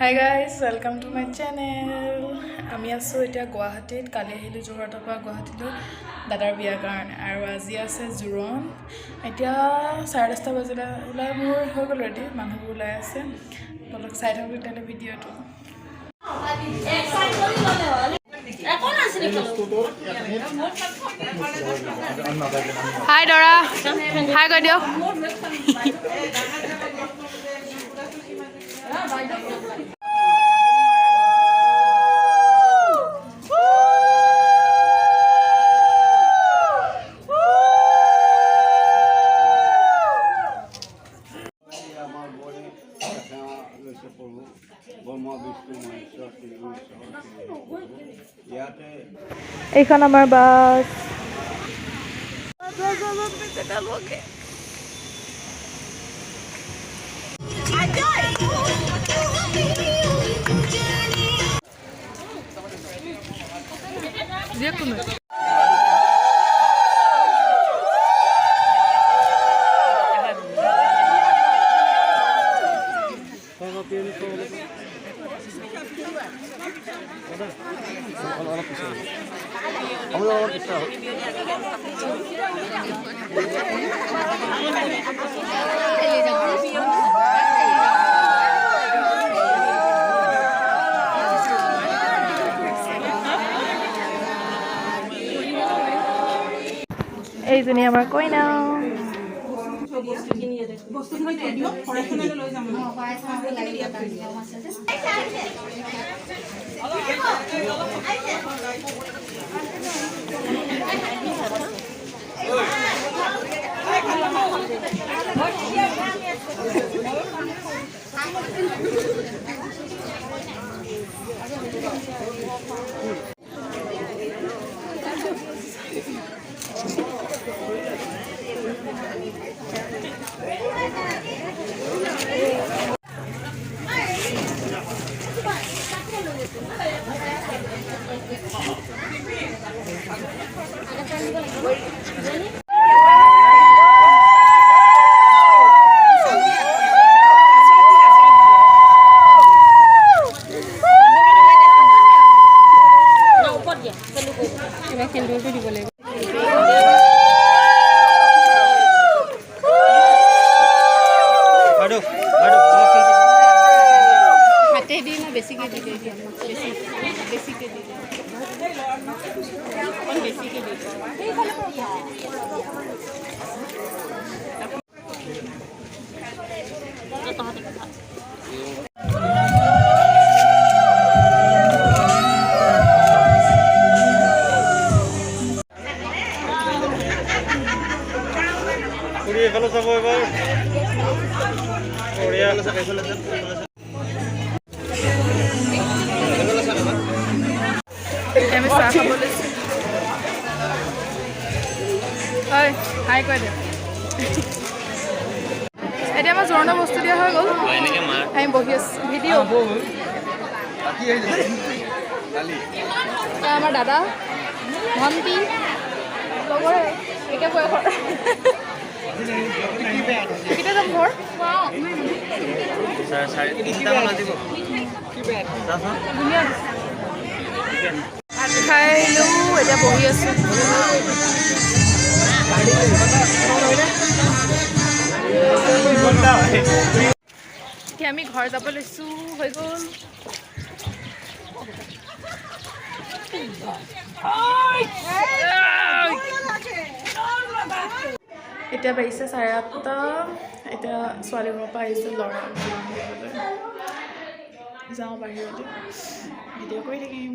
Hi guys, welcome to my channel. আমি আছো এতিয়া গুৱাহাটীত কালি আহিলো যোৰহাটৰ পৰা গুৱাহাটীলৈ দাদাৰ বিয়াৰ কাৰণে আৰু আজি আছে জোৰণ এতিয়া 10:30 বাজিলে ওলাই মোৰ হৈ গ'ল ৰেডি মানুহবোৰ ওলাই আছে বলক চাই থাকো তেনে ভিডিঅটো হাই দৰা হাই কৈ দিও এইখন আমাৰ বাস এইজনী আমাৰ কইনা হাই কৈ দে এতিয়া আমাৰ জোৰণৰ বস্তু দিয়া হৈ গ'ল আমি বহি আছো ভিডিঅ' আমাৰ দাদা ভণ্টি লগৰ একে বয়সৰ কেতিয়া যাম ঘৰ ভাত খাইলো এতিয়া বহি আছো এতিয়া আমি ঘৰ যাব লৈছো হৈ গ'ল এতিয়া বাজিছে 8:30 এতিয়া ছোৱালী ঘৰৰ পৰা আহিছো ল'ৰা যাওঁ বাহিৰতে ভিডিঅ' কৰি থাকিম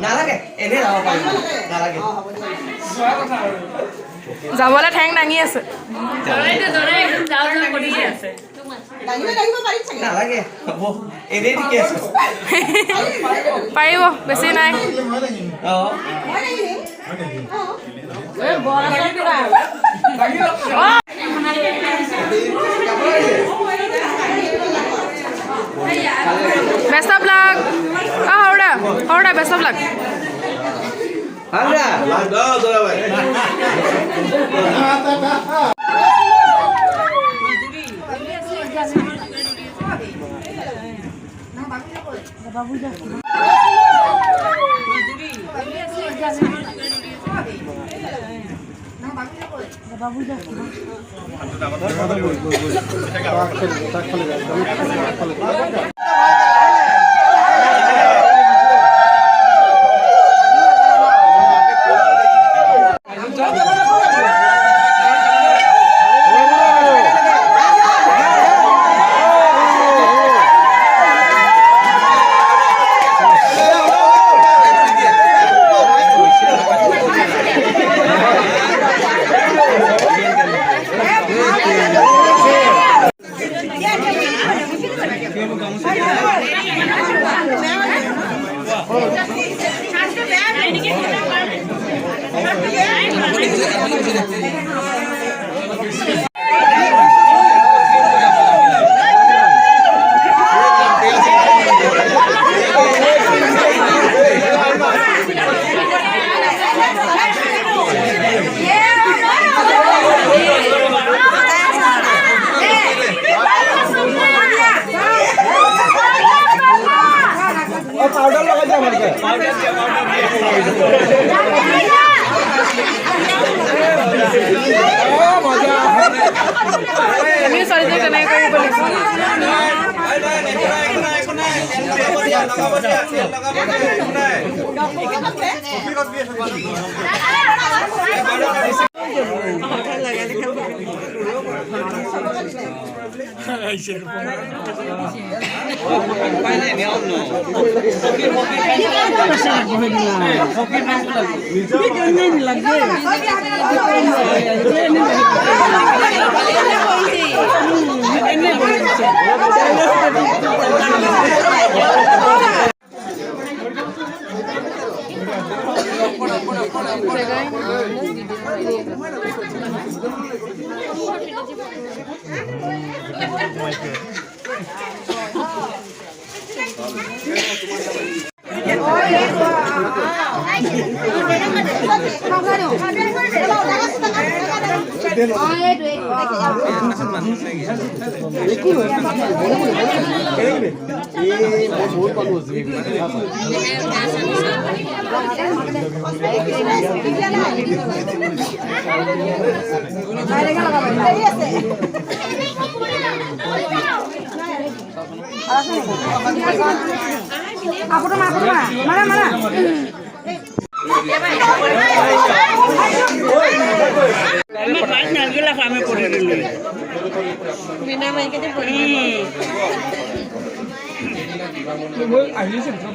নালাগে এনে যাব পাৰিব নালাগে যাবলৈ ঠেং দাঙি আছে নালাগে হ'ব এনেই ঠিকে আছে পাৰিব বেছি নাই অঁ Best of luck. Oh, hold on, best of luck. Anda,